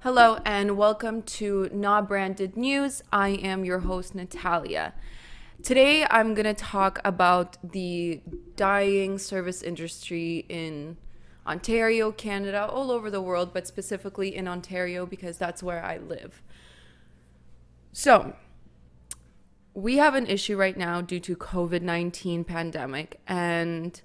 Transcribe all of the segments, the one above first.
Hello and welcome to Not Branded News. I am your host, Natalia. Today I'm going to talk about the dying service industry in Ontario, Canada, all over the world, but specifically in Ontario because that's where I live. So, we have an issue right now due to COVID-19 pandemic, and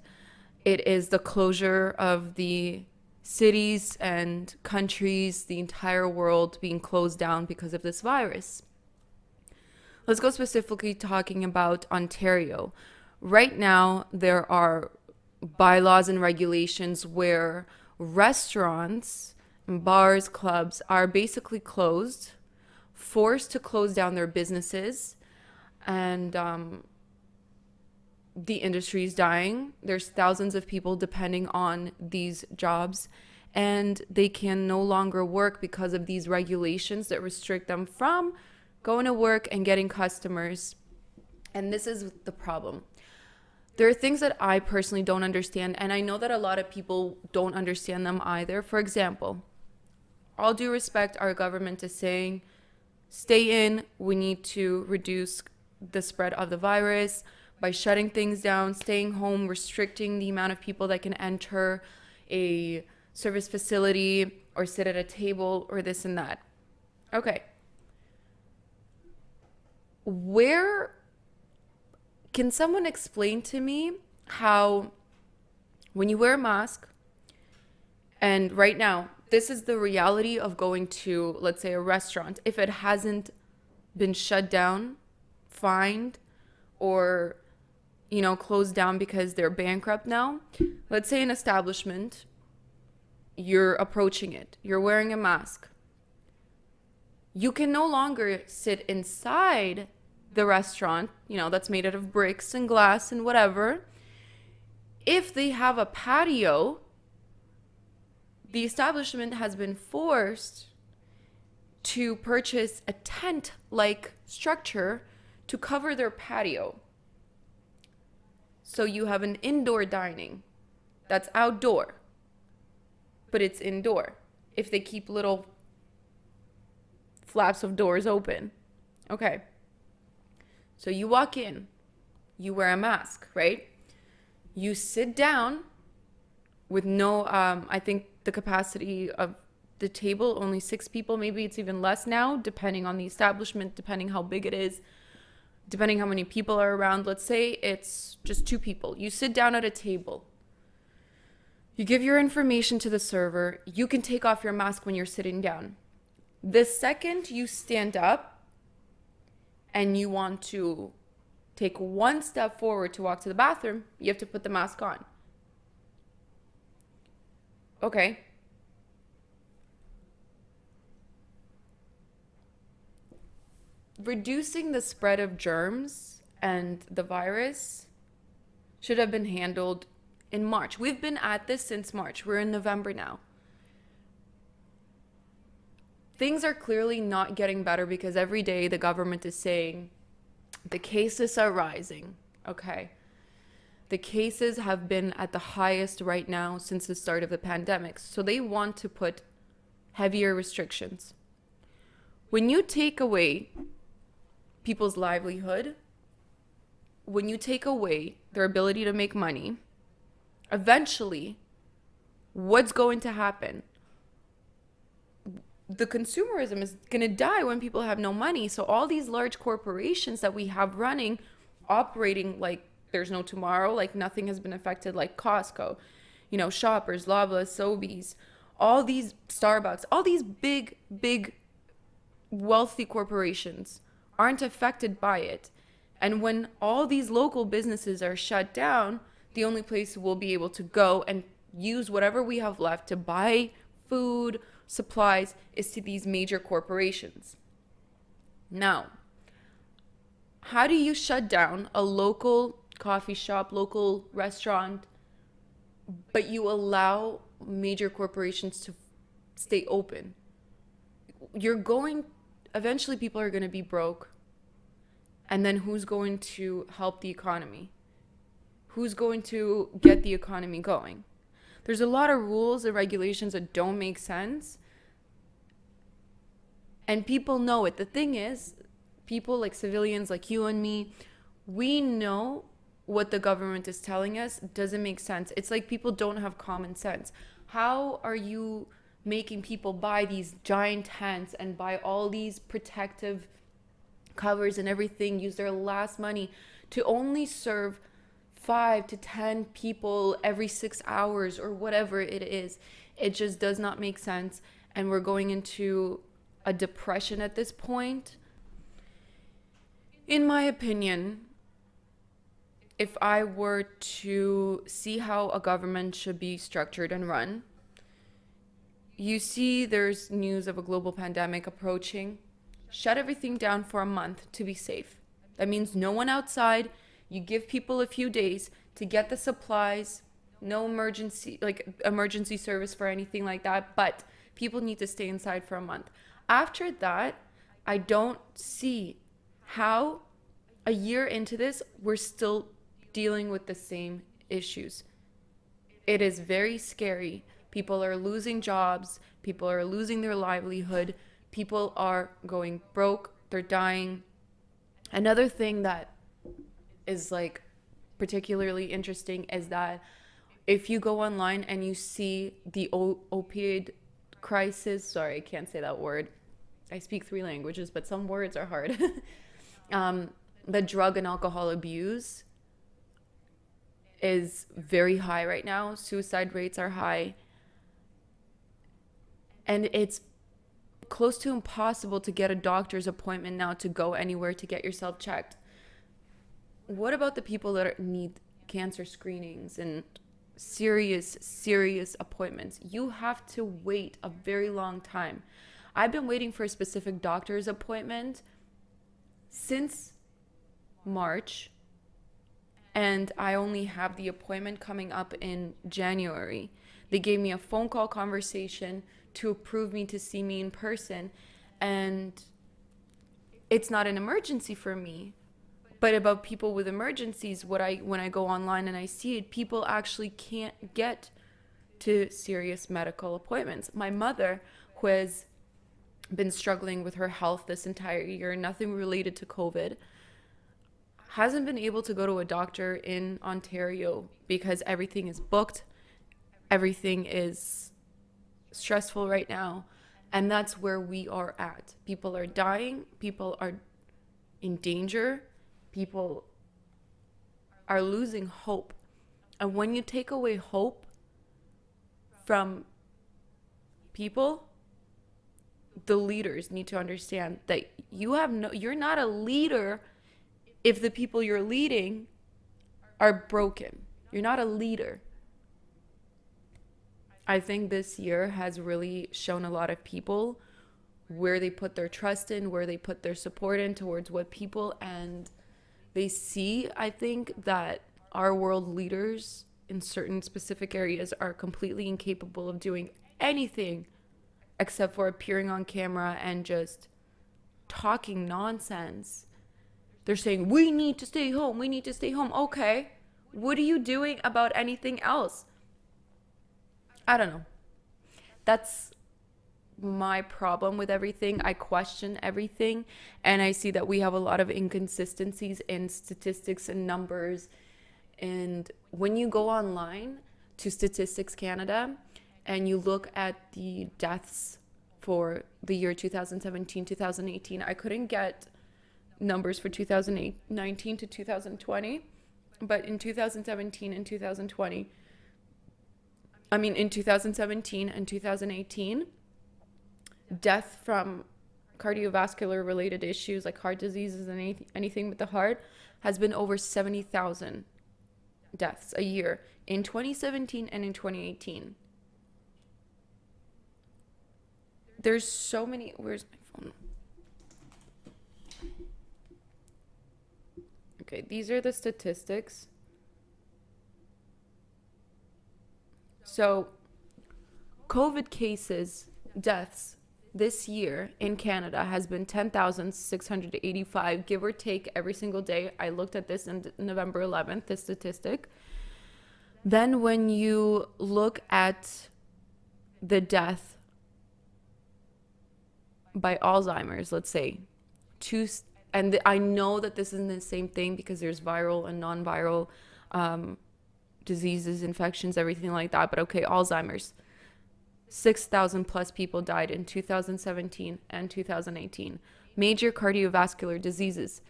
it is the closure of the cities and countries, the entire world being closed down because of this virus. Let's go specifically talking about Ontario. Right now, there are bylaws and regulations where restaurants, bars, clubs are basically closed, forced to close down their businesses, and the industry is dying. There's thousands of people depending on these jobs, and they can no longer work because of these regulations that restrict them from going to work and getting customers. And this is the problem. There are things that I personally don't understand, and I know that a lot of people don't understand them either. For example, all due respect, our government is saying, stay in, we need to reduce the spread of the virus by shutting things down, staying home, restricting the amount of people that can enter a service facility or sit at a table or this and that. Okay. Where can someone explain to me how when you wear a mask, and right now, this is the reality of going to, let's say, a restaurant, if it hasn't been shut down, fined, or closed down because they're bankrupt now. Let's say an establishment, you're approaching it, you're wearing a mask. You can no longer sit inside the restaurant, that's made out of bricks and glass and whatever. If they have a patio, the establishment has been forced to purchase a tent-like structure to cover their patio. So you have an indoor dining that's outdoor, but it's indoor if they keep little flaps of doors open. Okay. So you walk in, you wear a mask, right? You sit down with no, I think the capacity of the table, only 6 people, maybe it's even less now, depending on the establishment, depending how big it is, depending how many people are around. Let's say it's just 2 people. You sit down at a table. You give your information to the server. You can take off your mask when you're sitting down. The second you stand up and you want to take one step forward to walk to the bathroom, you have to put the mask on. Okay. Reducing the spread of germs and the virus should have been handled in March. We've been at this since March. We're in November now. Things are clearly not getting better because every day the government is saying the cases are rising. Okay. The cases have been at the highest right now since the start of the pandemic. So they want to put heavier restrictions. When you take away people's livelihood, when you take away their ability to make money, eventually, what's going to happen? The consumerism is going to die when people have no money. So all these large corporations that we have running, operating like there's no tomorrow, like nothing has been affected, like Costco, Shoppers, Loblaws, Sobeys, all these Starbucks, all these big, big, wealthy corporations aren't affected by it. And when all these local businesses are shut down, the only place we'll be able to go and use whatever we have left to buy food, supplies, is to these major corporations. Now, how do you shut down a local coffee shop, local restaurant, but you allow major corporations to stay open? Eventually people are going to be broke. And then who's going to help the economy? Who's going to get the economy going? There's a lot of rules and regulations that don't make sense. And people know it. The thing is, people like civilians like you and me, we know what the government is telling us doesn't make sense. It's like people don't have common sense. How are you making people buy these giant tents and buy all these protective covers and everything, use their last money to only serve 5 to 10 people every 6 hours or whatever it is? It just does not make sense. And we're going into a depression at this point. In my opinion, if I were to see how a government should be structured and run, you see there's news of a global pandemic approaching. Shut everything down for a month to be safe. That means no one outside. You give people a few days to get the supplies, no emergency service for anything like that, but people need to stay inside for a month. After that, I don't see how a year into this, we're still dealing with the same issues. It is very scary. People are losing jobs. People are losing their livelihood. People are going broke. They're dying. Another thing that is like particularly interesting is that if you go online and you see the opioid crisis, sorry, I can't say that word. I speak 3 languages, but some words are hard. The drug and alcohol abuse is very high right now. Suicide rates are high. And it's close to impossible to get a doctor's appointment now to go anywhere to get yourself checked. What about the people that need cancer screenings and serious appointments? You have to wait a very long time. I've been waiting for a specific doctor's appointment since March, and I only have the appointment coming up in January. They gave me a phone call conversation to approve me to see me in person, and it's not an emergency for me. But about people with emergencies, when I go online and I see it, people actually can't get to serious medical appointments. My mother, who has been struggling with her health this entire year, nothing related to COVID, hasn't been able to go to a doctor in Ontario because everything is booked. Everything is stressful right now. And that's where we are at. People are dying. People are in danger. People are losing hope. And when you take away hope from people, the leaders need to understand that you're not a leader if the people you're leading are broken. You're not a leader. I think this year has really shown a lot of people where they put their trust in, where they put their support in towards what people, and they see, I think, that our world leaders in certain specific areas are completely incapable of doing anything except for appearing on camera and just talking nonsense. They're saying, we need to stay home. We need to stay home. Okay. What are you doing about anything else? I don't know. That's my problem with everything. I question everything, and I see that we have a lot of inconsistencies in statistics and numbers. And when you go online to Statistics Canada and you look at the deaths for the year 2017, 2018, I couldn't get numbers for 2019 to 2020, but in 2017 and 2020, in 2017 and 2018, death from cardiovascular related issues like heart diseases and anything with the heart has been over 70,000 deaths a year in 2017 and in 2018. There's so many. Where's my phone? Okay, these are the statistics. So, COVID cases, deaths this year in Canada has been 10,685, give or take, every single day. I looked at this on November 11th, this statistic. Then when you look at the death by Alzheimer's, let's say, two, and I know that this isn't the same thing because there's viral and non-viral diseases, infections, everything like that. But okay, Alzheimer's, 6,000 plus people died in 2017 and 2018. Major cardiovascular diseases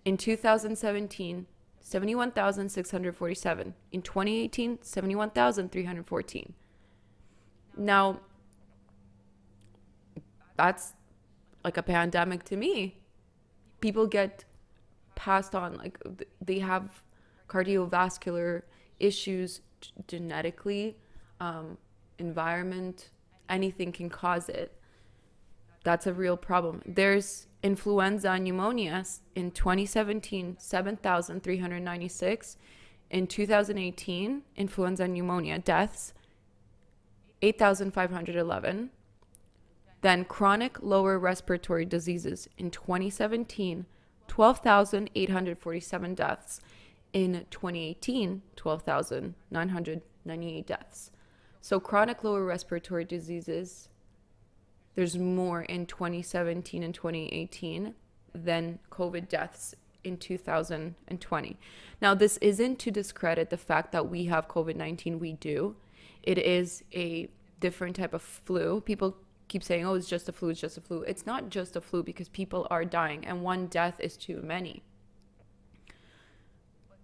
in 2017, 71,647. In 2018, 71,314. Now, that's like a pandemic to me. People get passed on, like they have cardiovascular issues genetically, environment, anything can cause it. That's a real problem. There's influenza and pneumonia in 2017, 7,396. In 2018, influenza and pneumonia deaths, 8,511. Then chronic lower respiratory diseases in 2017, 12,847 deaths. In 2018, 12,998 deaths. So chronic lower respiratory diseases, there's more in 2017 and 2018 than COVID deaths in 2020. Now, this isn't to discredit the fact that we have COVID-19. We do. It is a different type of flu. People keep saying, oh, it's just a flu, it's just a flu. It's not just a flu because people are dying and one death is too many.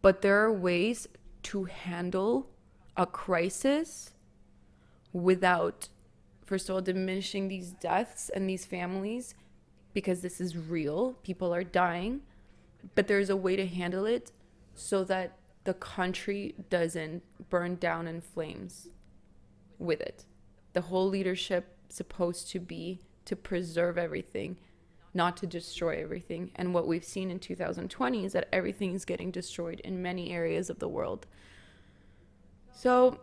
But there are ways to handle a crisis without, first of all, diminishing these deaths and these families, because this is real. People are dying. But there's a way to handle it so that the country doesn't burn down in flames with it. The whole leadership supposed to be to preserve everything, not to destroy everything. And what we've seen in 2020 is that everything is getting destroyed in many areas of the world. So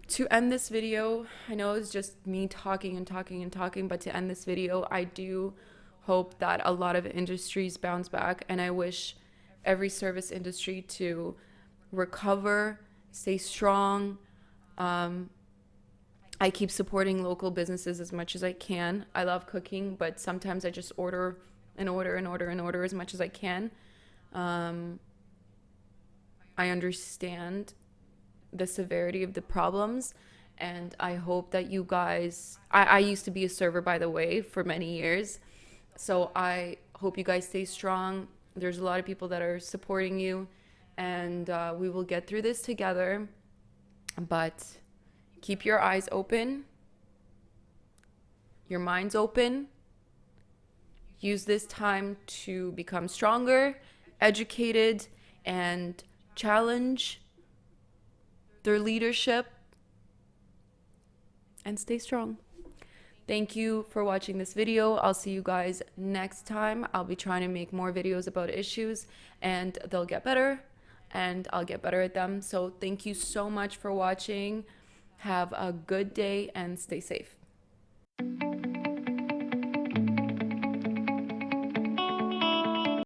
to end this video, I know it's just me talking and talking and talking, but to end this video, I do hope that a lot of industries bounce back, and I wish every service industry to recover, stay strong. I keep supporting local businesses as much as I can. I love cooking, but sometimes I just order as much as I can. I understand the severity of the problems, and I hope that you guys, I used to be a server, by the way, for many years, so I hope you guys stay strong. There's a lot of people that are supporting you, and we will get through this together. But keep your eyes open, your minds open. Use this time to become stronger, educated, and challenge their leadership, and stay strong. Thank you for watching this video. I'll see you guys next time. I'll be trying to make more videos about issues, and they'll get better, and I'll get better at them. So thank you so much for watching. Have a good day and stay safe.